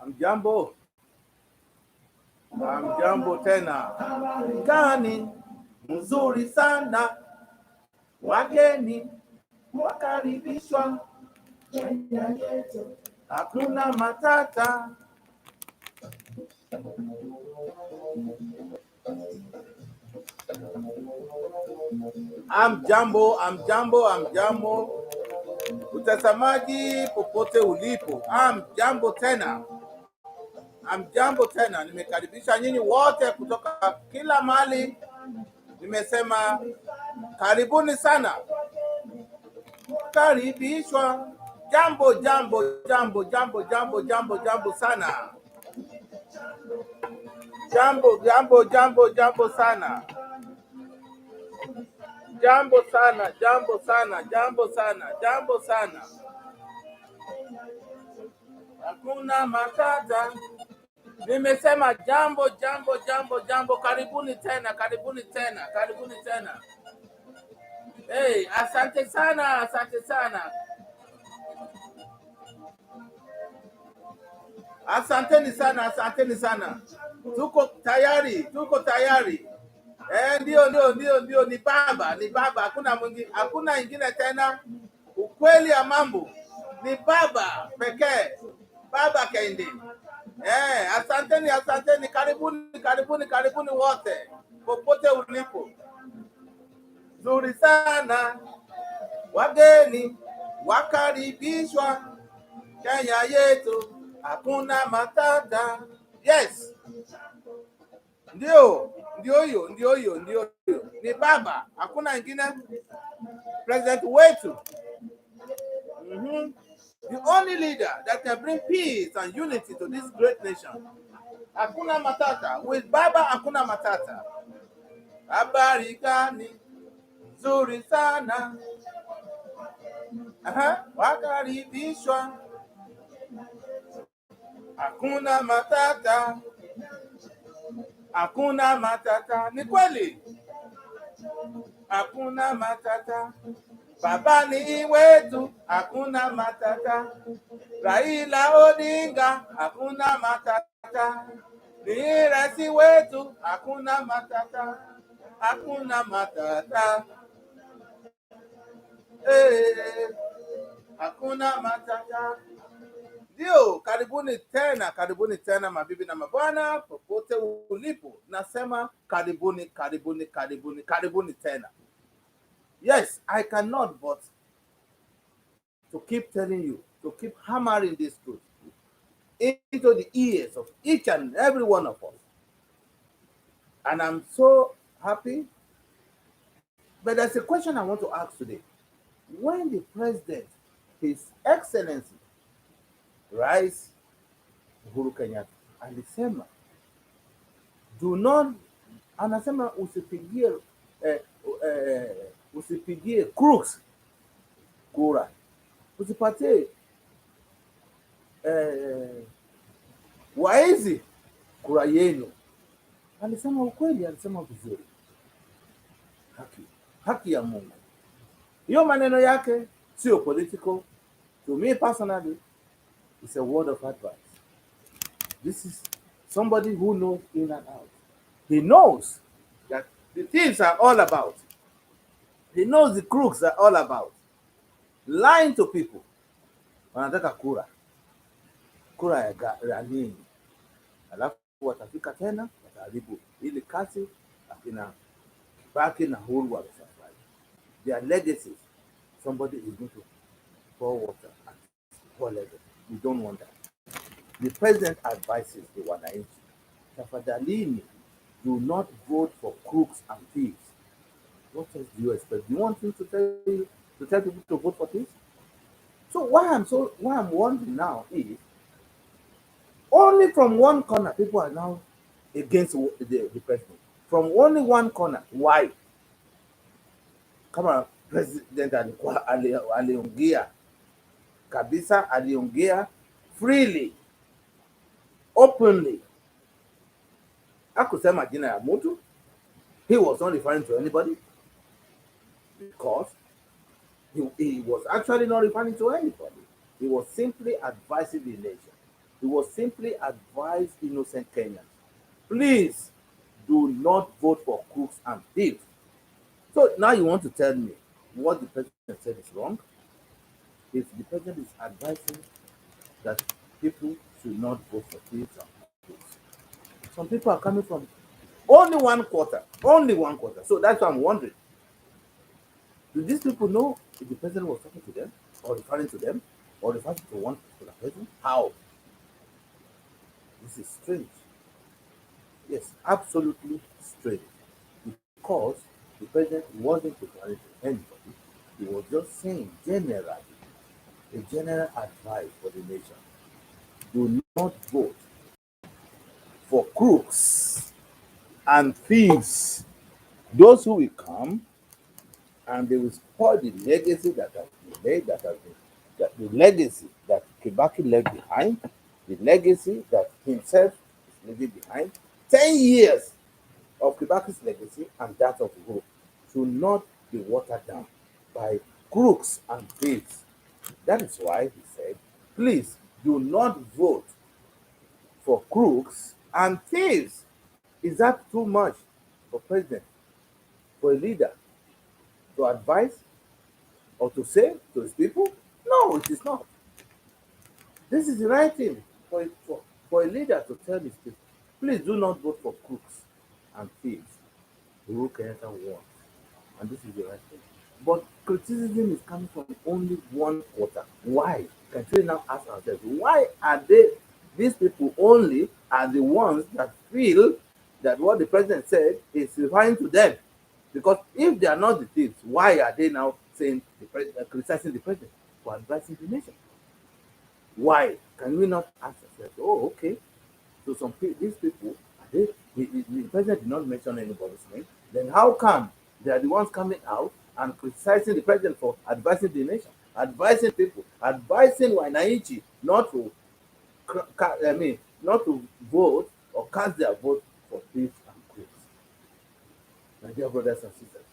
Amjambo, amjambo tena. Gani mzuri sana, wageni wakaribishwa, hakuna matata. Amjambo, amjambo, amjambo utazamaji popote ulipo, amjambo tena. Amjambo tena, nimekaribisha nyinyi wote kutoka kila mahali. Nimesema karibuni sana, karibishwa. Jambo, jambo, jambo, jambo, jambo, jambo, jambo sana. Jambo, jambo, jambo, jambo sana. Jambo sana, jambo sana, jambo sana, jambo sana. Hakuna matata. Nimesema jambo, jambo, jambo, jambo. Karibuni tena, karibuni tena, karibuni tena. Hey, asante sana, asante sana. Asanteni sana, asanteni sana. Tuko tayari, tuko tayari. Ndio, ni baba, hakuna mwingine, hakuna ingine tena. Ukweli ya mambo ni baba pekee, baba Kendi. Asanteni, asanteni, karibuni, karibuni, karibuni wote popote ulipo. Nzuri sana, wageni wakaribishwa, Kenya yetu hakuna matata. Yes, ndio hiyo, ni baba, hakuna ingine. President wetu, the only leader that can bring peace and unity to this great nation. Hakuna matata. With baba hakuna matata. Habari gani nzuri sana, wakaribishwa, hakuna matata, hakuna matata. Ni kweli, hakuna matata. Baba ni wetu, hakuna matata. Raila Odinga, hakuna matata. Ni rais wetu, hakuna matata, hakuna matata. Hakuna matata. Ndio, karibuni tena mabibi na mabwana popote ulipo. Nasema karibuni, karibuni, karibuni, karibuni tena. Yes, I cannot but to keep telling you, to keep hammering this truth into the ears of each and every one of us. And I'm so happy. But there's a question I want to ask today. When the president, His Excellency, Rais Uhuru Kenyatta, alisema do not, anasema usipigie crooks kura, usipatie waizi kura yenu. Alisema ukweli, alisema vizuri, haki ya Mungu. Hiyo maneno yake sio political. To me personally, it's a word of advice. This is somebody who knows in and out. He knows that the thieves are all about. He knows the crooks are all about. Lying to people. Wanataka kura ya nini? Alafu watafika tena, wataharibu ili kasi akina Kibaki na Uhuru wamesafari. Their legacies, somebody is going to pour water at poor level. We don't want that. The president advises the wananchi, tafadhalini, do not vote for crooks and thieves. What else do you expect? Do you want him to tell people to vote for thieves? So why I'm wondering now is only from one corner people are now against the president. From only one corner. Why? Kama president aliongea kabisa, aliongea freely, openly. Hakusema jina ya mtu. He was not referring to anybody because he was actually not referring to anybody. He was simply advising the nation. He was simply advised innocent Kenyans, please do not vote for crooks and thieves. So now you want to tell me what the president said is wrong? If the president is advising that people should not vote for thieves and crooks, some people are coming from only one quarter. So that's why I'm wondering, do these people know if the president was talking to them, or referring to them, or referring to one particular person? How? This is strange. Yes, absolutely strange. Because the president wasn't referring to anybody. He was just saying generally, a general advice for the nation. Do not vote for crooks and thieves. Those who will come and they will spoil the legacy that has been made, that the legacy that Kibaki left behind, the legacy that himself is leaving behind. 10 years of Kibaki's legacy and that of Uhuru should not be watered down by crooks and thieves. That is why he said, please do not vote for crooks and thieves. Is that too much for president, for a leader to advise or to say to his people? No, it is not. This is the right thing for a leader to tell his people, please do not vote for crooks and thieves. Uhuru Kenyatta won. And this is the right thing. But criticism is coming from only one quarter. Why? Can we now ask ourselves, why are these people only are the ones that feel that what the president said is referring to them? Because if they are not the thieves, why are they now saying criticizing the president for advising the nation? Why? Can we not ask ourselves, oh, okay, so these people, are they, the president did not mention anybody's name. Then how come they are the ones coming out and criticizing the president for advising the nation, advising people, advising Wananchi not to, not to vote or cast their vote for peace and crooks? My dear brothers and sisters,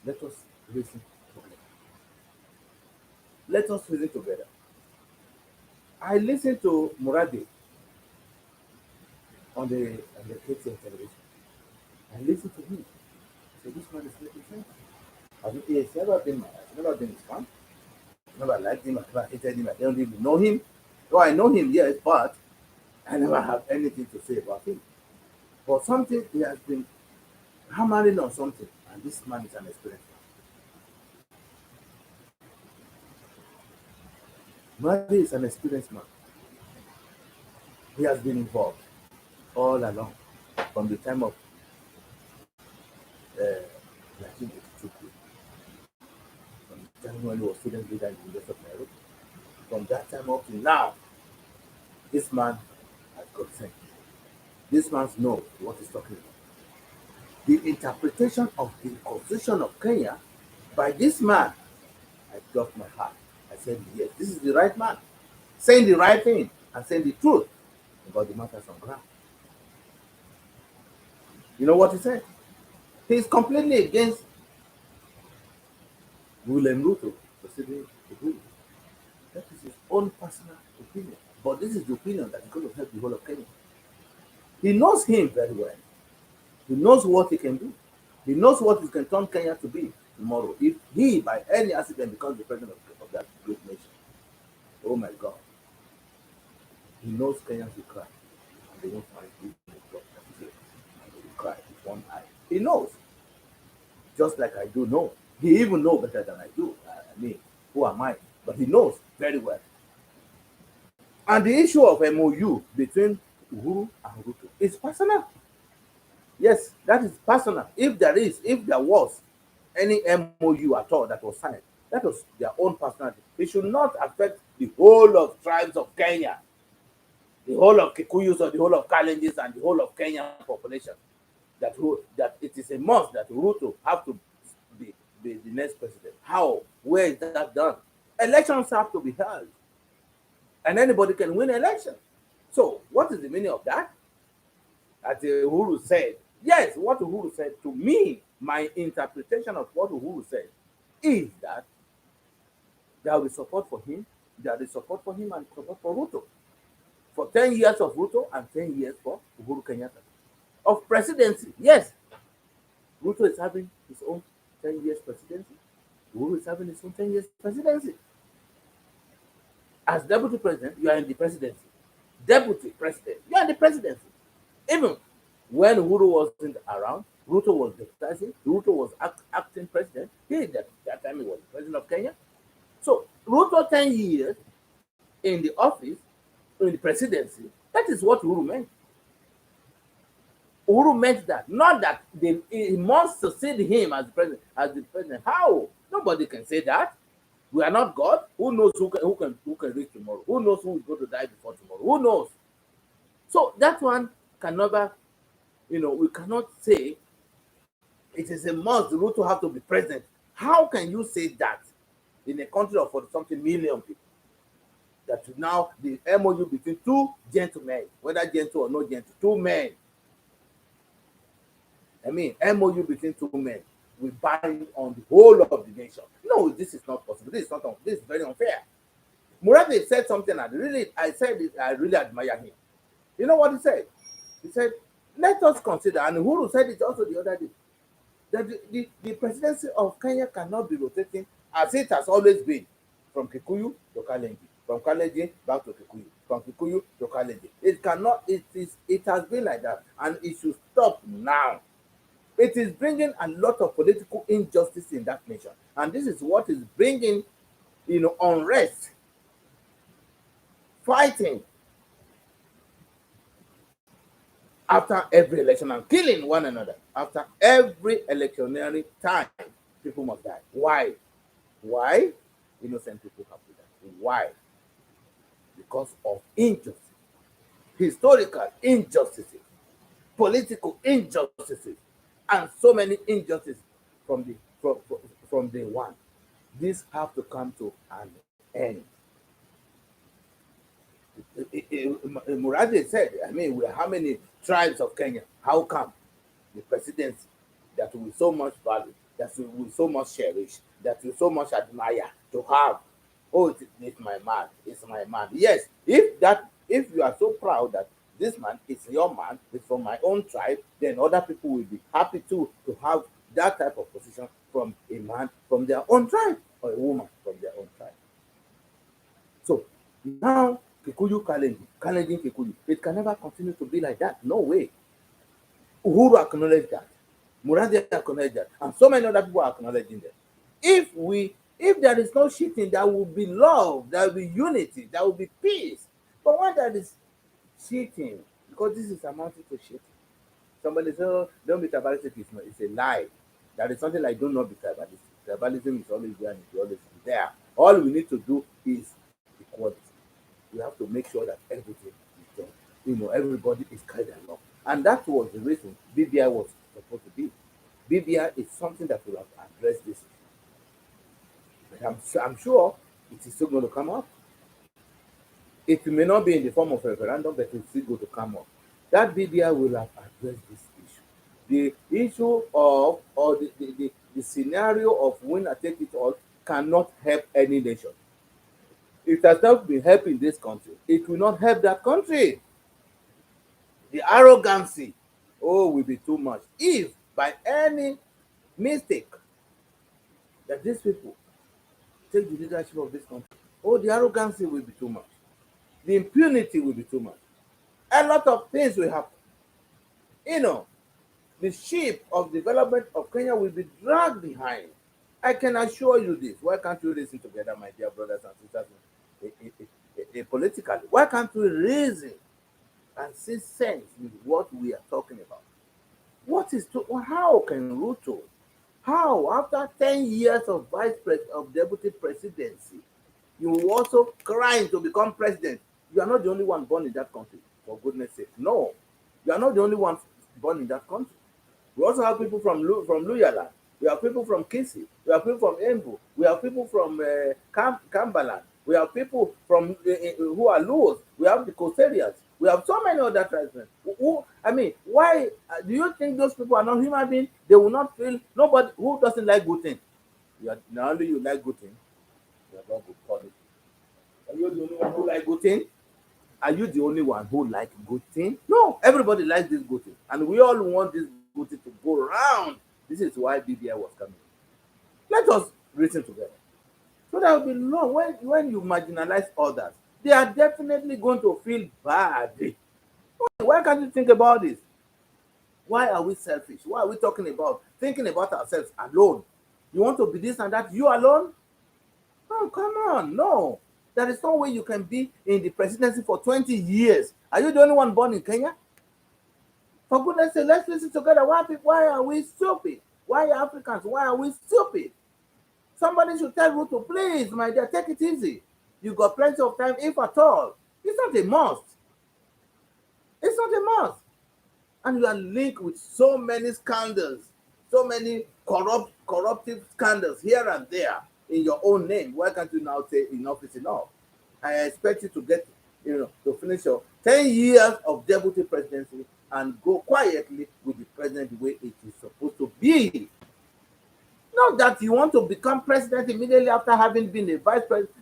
let us listen together. Let us listen together. I listened to Murade on the KTN television. I listened to him. So this man is making sense. He has never been his fan. Never liked him, I never hated him, I don't even know him. Though I know him, yes, but I never have anything to say about him. But something he has been hammering on something, and this man is an experienced man. Murray is an experienced man. He has been involved all along from the time of 1982, from the time when he was student leader in the University of Nairobi. From that time up to now, this man has got sense. This man knows what he's talking about. The interpretation of the constitution of Kenya by this man, I dropped my heart. I said, yes, this is the right man, saying the right thing and saying the truth about the matters on ground. You know what he said? He's completely against William Ruto proceeding to rule. That is his own personal opinion. But this is the opinion that is going to help the whole of Kenya. He knows him very well. He knows what he can do. He knows what he can turn Kenya to be tomorrow if he, by any accident, becomes the president of that great nation. Oh my God. He knows Kenyans will cry. And they won't find him in the blood and they will cry with one eye. He knows. Just like I do know. He even knows better than I do. I mean, who am I? But he knows very well. And the issue of MOU between Uhuru and Ruto is personal. Yes, that is personal. If there was any MOU at all that was signed, that was their own personality. It should not affect the whole of tribes of Kenya, the whole of Kikuyus or the whole of Kalenjins and the whole of Kenyan population. That it is a must that Ruto have to be the next president. How? Where is that done? Elections have to be held, and anybody can win election. So, what is the meaning of that? As Uhuru said, yes, what Uhuru said to me, my interpretation of what Uhuru said is that there will be support for him, there is support for him and support for Ruto. For 10 years of Ruto and 10 years for Uhuru Kenyatta. Of presidency, yes, Ruto is having his own 10 years presidency. Uhuru is having his own 10 years presidency. As deputy president, you are in the presidency. Deputy president, you are in the presidency. Even when Uhuru wasn't around, Ruto was deputizing, Ruto was acting president. That time he was the president of Kenya. So Ruto 10 years in the office, in the presidency, that is what Uhuru meant. Uhuru meant that, not that he must succeed him as the president. As the president, how? Nobody can say that. We are not God. Who knows who can reach tomorrow? Who knows who is going to die before tomorrow? Who knows? So that one can never, we cannot say it is a must Ruto have to be president. How can you say that in a country of 40 something million people? That now the MOU between two gentlemen, whether gentle or not gentle, two men. I mean, MOU between two men will bind on the whole of the nation. No, this is not possible. This is not. This is very unfair. Murade said something I really admire him. You know what he said? He said, "Let us consider," and Uhuru said it also the other day, that the presidency of Kenya cannot be rotating as it has always been, from Kikuyu to Kalenjin, from Kalenjin back to Kikuyu, from Kikuyu to Kalenjin. It cannot. It has been like that, and it should stop now. It is bringing a lot of political injustice in that nation, and this is what is bringing, unrest, fighting after every election, and killing one another after every electionary time. People must die. Why? Why? Innocent people have to die. Why? Because of injustice, historical injustices, political injustices, and so many injustices from the from day one. These have to come to an end. Murade said, I mean, we are how many tribes of Kenya? How come the presidency that we so much value, that we so much cherish, that we so much admire to have? Oh, it's my man, it's my man. Yes, if you are so proud that this man is your man, it's from my own tribe, then other people will be happy too to have that type of position from a man from their own tribe or a woman from their own tribe. So now Kikuyu Kalenjin, Kalenjin Kikuyu, it can never continue to be like that. No way. Uhuru acknowledged that. Muradi acknowledged that. And so many other people are acknowledging that. If there is no cheating, there will be love, there will be unity, there will be peace. But when there is cheating, because this is amounting to cheating. Somebody says, oh, don't be tribalistic, it's a lie. There is something like do not be tribalistic. Tribalism is always there and it will always be there. All we need to do is equality. We have to make sure that everything is done. Everybody is carried along. And that was the reason BBI was supposed to be. BBI is something that will have addressed this. But I'm sure it is still going to come up. It may not be in the form of a referendum, but it's still going to come up. That BBI will have addressed this issue. The issue of, or the scenario of winner take it all cannot help any nation. It has not been helping this country. It will not help that country. The arrogancy, will be too much. If by any mistake that these people take the leadership of this country, the arrogancy will be too much. The impunity will be too much. A lot of things will happen. The ship of development of Kenya will be dragged behind. I can assure you this. Why can't we reason together, my dear brothers and sisters, politically? Why can't we reason and see sense with what we are talking about? How can Ruto, how after 10 years of deputy presidency, you also crying to become president? You are not the only one born in that country, for goodness sake. No, you are not the only one born in that country. We also have people from Luyaland. We have people from Kisi. We have people from Embu. We have people from Kambaland. We have people from who are Luos. We have the Coastarians. We have so many other tribesmen. Why do you think those people are not human beings? They will not feel. Nobody who doesn't like good things. Not only you like good things, you are not good politics. Are you the only one who like good things? Are you the only one who like good thing? No, everybody likes this good thing, and we all want this good thing to go round. This is why BBI was coming. Let us reason together. So there will be no when you marginalize others, they are definitely going to feel bad. Why can't you think about this? Why are we selfish? Why are we talking about thinking about ourselves alone? You want to be this and that, you alone? Oh, come on. No. There is no way you can be in the presidency for 20 years. Are you the only one born in Kenya? For goodness sake, let's listen together. Why are we stupid? Why are Africans? Why are we stupid? Somebody should tell Ruto, please, my dear, take it easy. You got plenty of time, if at all. It's not a must. It's not a must. And you are linked with so many scandals, so many corruptive scandals here and there in your own name. Why can't you now say enough is enough? I expect you to get, to finish your 10 years of deputy presidency and go quietly with the president the way it is supposed to be. Not that you want to become president immediately after having been a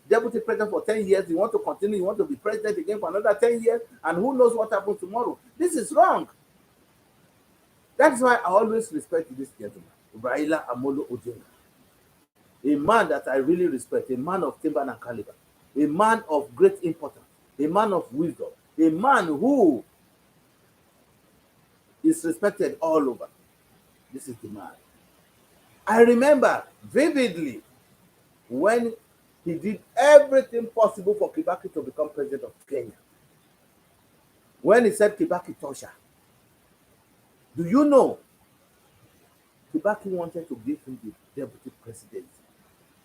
deputy president for 10 years. You want to continue, you want to be president again for another 10 years, and who knows what happens tomorrow. This is wrong. That's why I always respect this gentleman, Raila Amolo Odinga, a man that I really respect, a man of timber and caliber, a man of great importance, a man of wisdom, a man who is respected all over. This is the man. I remember vividly when he did everything possible for Kibaki to become president of Kenya. When he said Kibaki Tosha, do you know Kibaki wanted to give him the deputy presidency,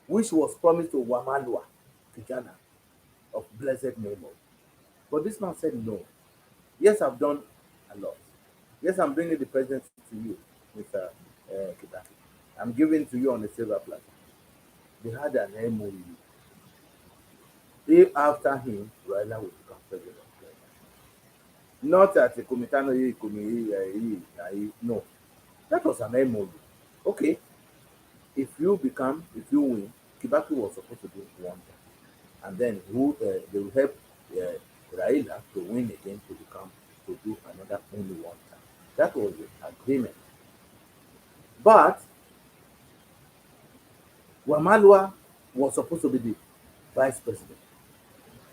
which was promised to Wamalwa Kijana of blessed memory. But this man said no. Yes, I've done a lot. Yes, I'm bringing the presidency to you, Mr. Kibaki. I'm giving it to you on a silver platter. They had an MOU. If after him, Raila will become president of Kenya. Not at the Komitano, no. That was an MOU. Okay, if you win, Kibaki was supposed to do one thing. And then they will help Raila to win again to do another only one time. That was the agreement. But Wamalwa was supposed to be the vice president,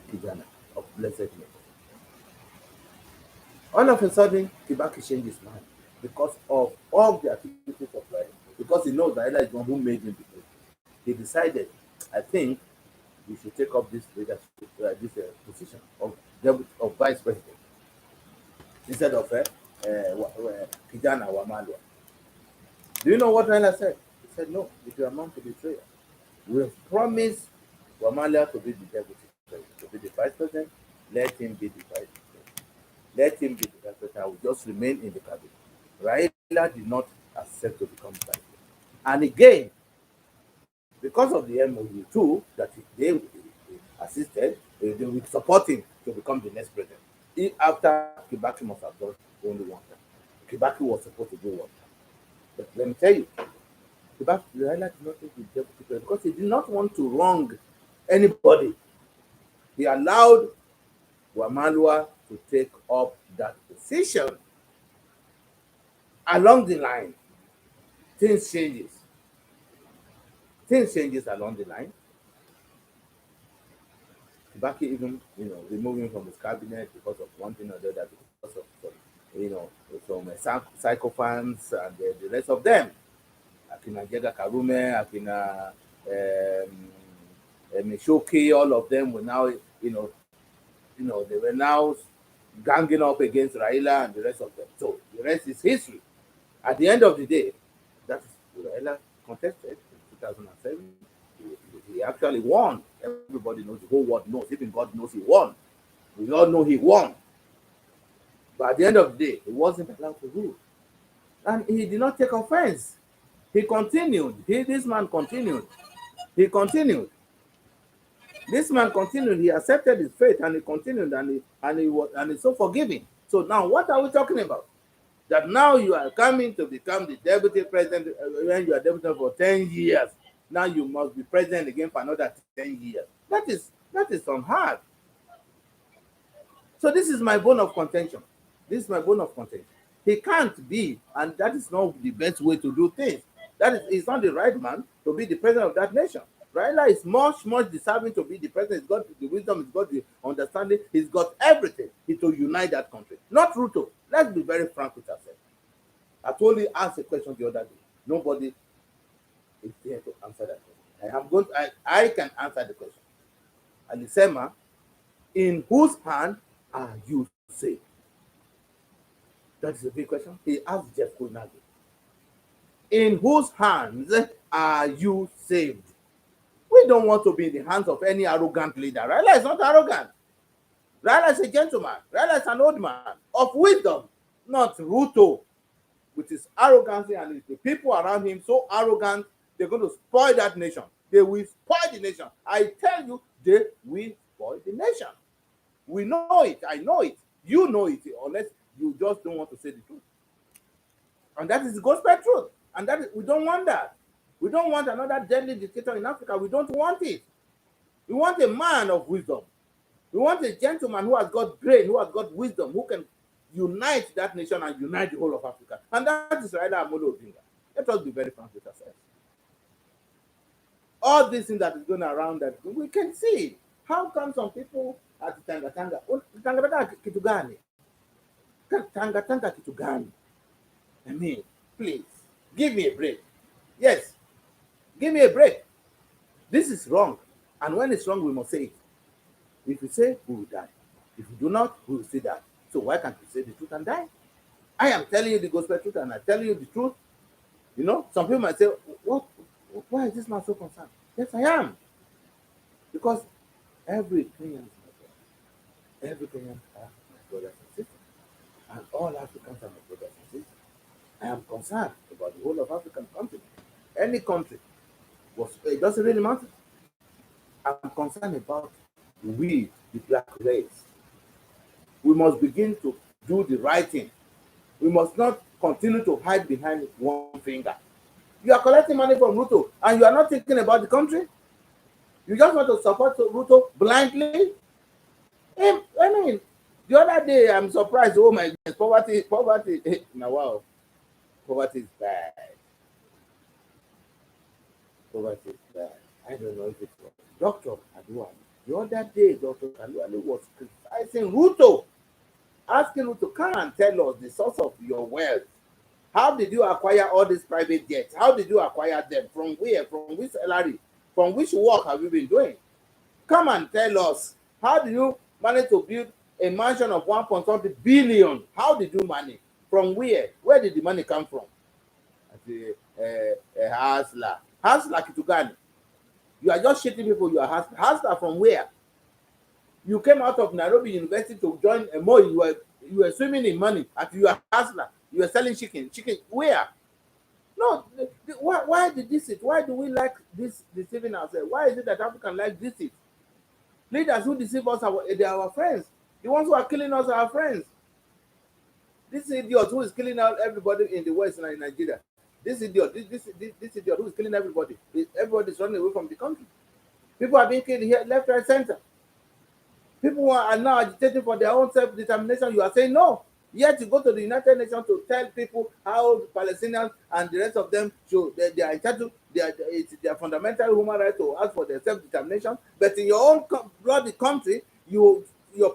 Kijana of blessed memory. All of a sudden, Kibaki changed his mind because of all the activities of Raila. Because he knows Raila is the one who made him the president. He decided, I think, we should take up this leadership, this position of vice president instead of Kijana Wamalwa. Do you know what Raila said? He said, no, it will amount to betrayal. We have promised Wamalwa to be the deputy president, to be the vice president. Let him be the vice president. Let him be the vice president. I will just remain in the cabinet. Raila did not accept to become vice president. And again, because of the MOU too, that they assisted, they would support him to become the next president. After Kibaki must have done only one time. Kibaki was supposed to do one time. But let me tell you, Kibaki Raila did not take the deputy president because he did not want to wrong anybody. He allowed Wamalwa to take up that position. Along the line, things changes. Things changes along the line. Kibaki even, removing from his cabinet because of one thing or the other, because of some sycophants and the rest of them. Akina Jega Karume, Akina Mishoki, all of them were now, they were now ganging up against Raila and the rest of them. So the rest is history. At the end of the day, that is Raila contested in 2007. He actually won. Everybody knows, the whole world knows, even God knows he won. We all know he won. But at the end of the day, he wasn't allowed to rule. And he did not take offense. He continued. This man continued. He continued. This man continued. He accepted his fate and he continued and he's so forgiving. So now what are we talking about? That now you are coming to become the deputy president when you are deputy for 10 years. Now you must be president again for another 10 years. That is unheard. So this is my bone of contention. This is my bone of contention. He can't be, and that is not the best way to do things. That is, he's not the right man to be the president of that nation. Raila is much, much deserving to be the president. He's got the wisdom, he's got the understanding, he's got everything to unite that country. Not Ruto. Let's be very frank with ourselves. I told you, asked a question the other day. Nobody is there to answer that question. I can answer the question. Alisema, in whose hand are you safe? That is a big question. He asked Jeff Koinange. In whose hands are you saved? We don't want to be in the hands of any arrogant leader. Raila is not arrogant. Raila is a gentleman. Raila is an old man of wisdom, not Ruto, with his arrogancy and the people around him so arrogant, they're going to spoil that nation. They will spoil the nation. I tell you, they will spoil the nation. We know it. I know it. You know it, unless you just don't want to say the truth. And that is the gospel truth. And that is, we don't want that. We don't want another deadly dictator in Africa. We don't want it. We want a man of wisdom. We want a gentleman who has got brain, who has got wisdom, who can unite that nation and unite the whole of Africa. And that is Raila Amolo Odinga. Let us be very frank with ourselves. All this thing that is going around, that we can see. How come some people at Tanga Kitugani? Tanga Kitugani. I mean, please, give me a break. Yes, give me a break. This is wrong. And when it's wrong, we must say it. If we say, we will die. If we do not, we will say that. So why can't we say the truth and die? I am telling you the gospel truth and I tell you the truth. You know, some people might say, what? Why is this man so concerned? Yes, I am. Because every Kenyan is my brother. Every Kenyan are my brothers and sisters. And all Africans are my brothers and sisters. I am concerned about the whole of African continent. Any country, it doesn't really matter. I'm concerned about we, the black race. We must begin to do the right thing. We must not continue to hide behind one finger. You are collecting money from Ruto and you are not thinking about the country. You just want to support Ruto blindly. I mean, the other day I'm surprised. Oh my goodness, poverty. Now wow, poverty is bad. Poverty is bad. I don't know if it's Dr. Aduani. The other day, Dr. Aduani was criticizing Ruto, asking Ruto, come and tell us the source of your wealth. How did you acquire all these private jets? How did you acquire them? From where? From which salary? From which work have you been doing? Come and tell us. How did you manage to build a mansion of 1.something billion? How did you manage? From where? Where did the money come from? Hasla Kitugani. You are just shitting people. You are Hasla. Hasla from where? You came out of Nairobi University to join a Moi. You were swimming in money. And you are Hasla. You were selling chicken. Chicken where? No. Why did this it? Why do we like this deceiving ourselves? Why is it that Africans like this it? Leaders who deceive us, they are our friends. The ones who are killing us are our friends. This idiot who is killing out everybody in the West and in Nigeria. This idiot who is killing everybody. Everybody is running away from the country. People are being killed here, left, right, center. People who are now agitating for their own self-determination. You are saying no. Yet you go to the United Nations to tell people how the Palestinians and the rest of them they are entitled, it's their fundamental human right to ask for their self-determination. But in your own bloody country, your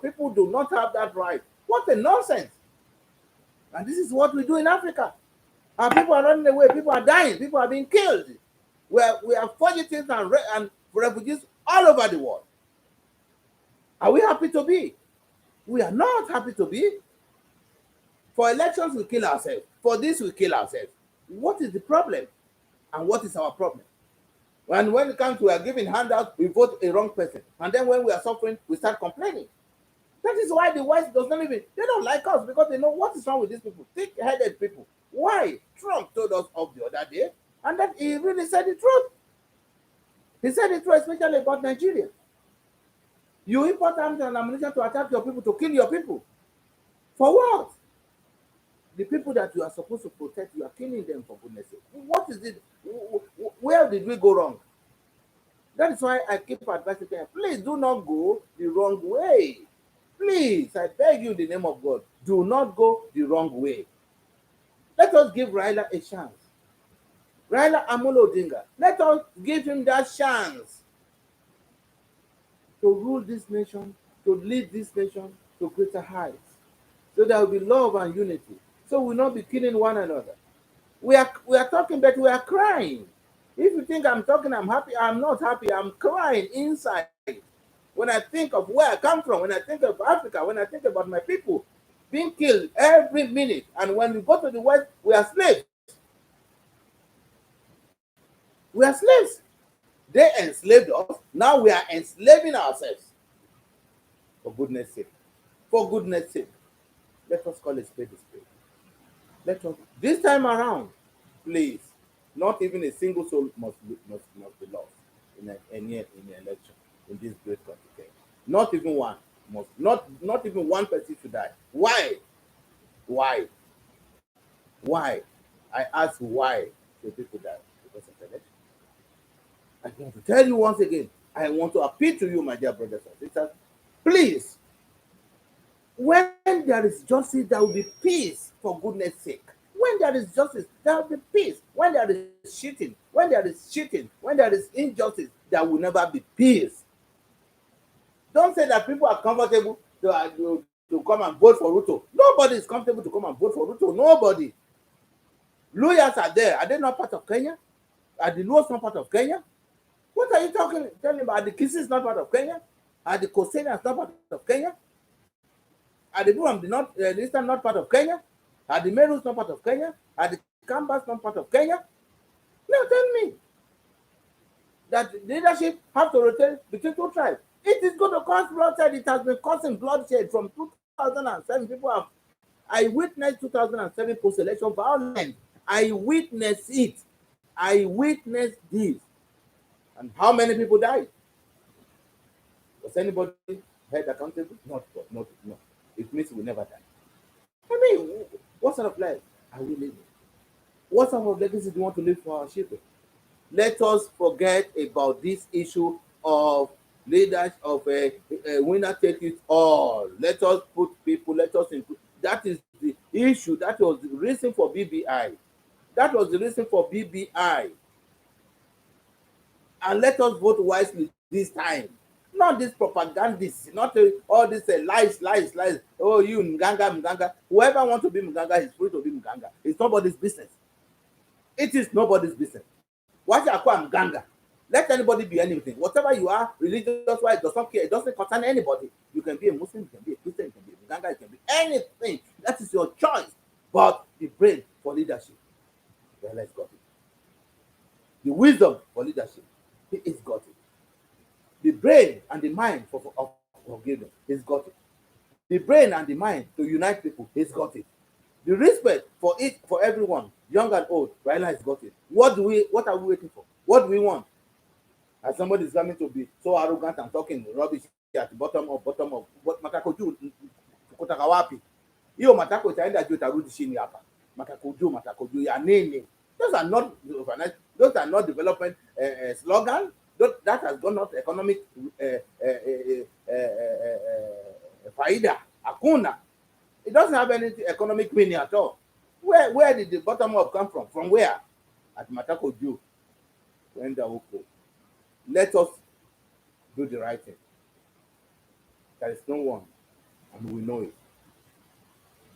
people do not have that right. What a nonsense! And this is what we do in Africa. Our people are running away. People are dying. People are being killed. We are fugitives and refugees all over the world. Are we happy to be? We are not happy to be. For elections, we kill ourselves. For this, we kill ourselves. What is the problem? And what is our problem? And when it comes to we are giving handouts, we vote a wrong person. And then when we are suffering, we start complaining. That is why the West does not even, they don't like us because they know what is wrong with these people. Thick-headed people. Why? Trump told us off the other day, and that he really said the truth. He said the truth, especially about Nigeria. You import arms and ammunition to attack your people, to kill your people. For what? The people that you are supposed to protect, you are killing them, for goodness sake. What is it? Where did we go wrong? That is why I keep advising them, please do not go the wrong way. Please, I beg you in the name of God, do not go the wrong way. Let us give Raila a chance. Raila Amolo Odinga, let us give him that chance to rule this nation, to lead this nation to greater heights. So there will be love and unity. So we will not be killing one another. We are talking, but we are crying. If you think I'm talking, I'm happy, I'm not happy. I'm crying inside. When I think of where I come from, when I think of Africa, when I think about my people being killed every minute, and when we go to the West, we are slaves. We are slaves. They enslaved us. Now we are enslaving ourselves. For goodness sake. For goodness sake. Let us call a spade a spade. Let us, this time around, please, not even a single soul must be lost in the election in this great country. Not even one must, not even one person should die. Why? Why? Why? I ask why should people die because of election? I want to tell you once again. I want to appeal to you, my dear brothers and sisters. Please, when there is justice, there will be peace. For goodness sake. When there is justice, there will be peace. When there is cheating, when there is injustice, there will never be peace. Don't say that people are comfortable to come and vote for Ruto. Nobody is comfortable to come and vote for Ruto. Nobody. Lawyers are there. Are they not part of Kenya? Are the laws not part of Kenya? What are you telling about? Are the Kisses not part of Kenya? Are the Coastalians not part of Kenya? Are the people from the Eastern not part of Kenya? Are the Merus not part of Kenya? Are the Kambas not part of Kenya? Now tell me that leadership have to rotate between two tribes. It is going to cause bloodshed. It has been causing bloodshed from 2007. People have. I witnessed 2007 post-election violence. I witnessed it. I witnessed this. And how many people died? Was anybody held accountable? Not. It means we never die. I mean, what sort of life are we living? What sort of legacy do we want to leave for our children? Let us forget about this issue of leaders of a winner take it all. Let us put people, let us include. That is the issue. That was the reason for BBI. That was the reason for BBI. And let us vote wisely this time. Not this propagandists, not all this lies. Oh, you Mganga. Whoever wants to be Mganga is free to be Mganga. It's nobody's business. It is nobody's business. Why should I call Mganga? Let anybody be anything. Whatever you are, religious wise, does not care. It doesn't concern anybody. You can be a Muslim, you can be a Christian, you can be a Mganga, you can be anything. That is your choice. But the brain for leadership, well, let's got it. The wisdom for leadership, he is got it. The brain and the mind for forgiveness, he's got it. The brain and the mind to unite people, he's got it. The respect for it for everyone, young and old, Raila has got it. What are we waiting for? What do we want? As somebody is coming to be so arrogant and talking rubbish at the bottom of what matakoju kutaka wapi? Hiyo matako itaenda juu tarudi chini hapa. Matakoju ya nini? Those are not development slogan. That has gone out economic faida. Hakuna. It doesn't have any economic meaning at all. Where did the bottom up come from? From where? At Matakoju. Let us do the right thing. There is no one, and we know it,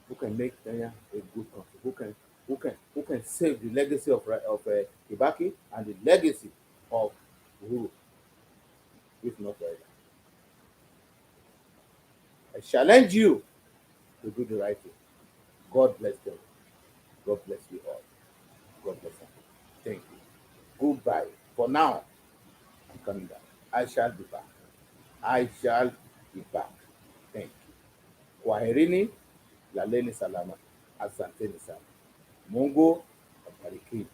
who can make Kenya a good country. Who can save the legacy of Kibaki and the legacy of Uhuru, if not Raila. I challenge you to do the right thing. God bless them. God bless you all. God bless you. Thank you. Goodbye. For now, I'm coming back. I shall be back. I shall be back. Thank you. Kwaherini, laleni salama. Asanteni sana. Mungu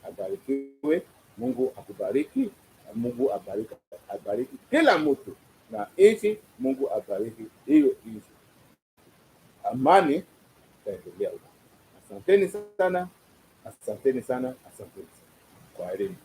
abarikiwe. Mungu akubariki. Mungu abariki kila mtu na nchi. Mungu abariki hiyo nchi. Amani itaendelea. Asanteni sana. Asanteni sana. Kwaherini.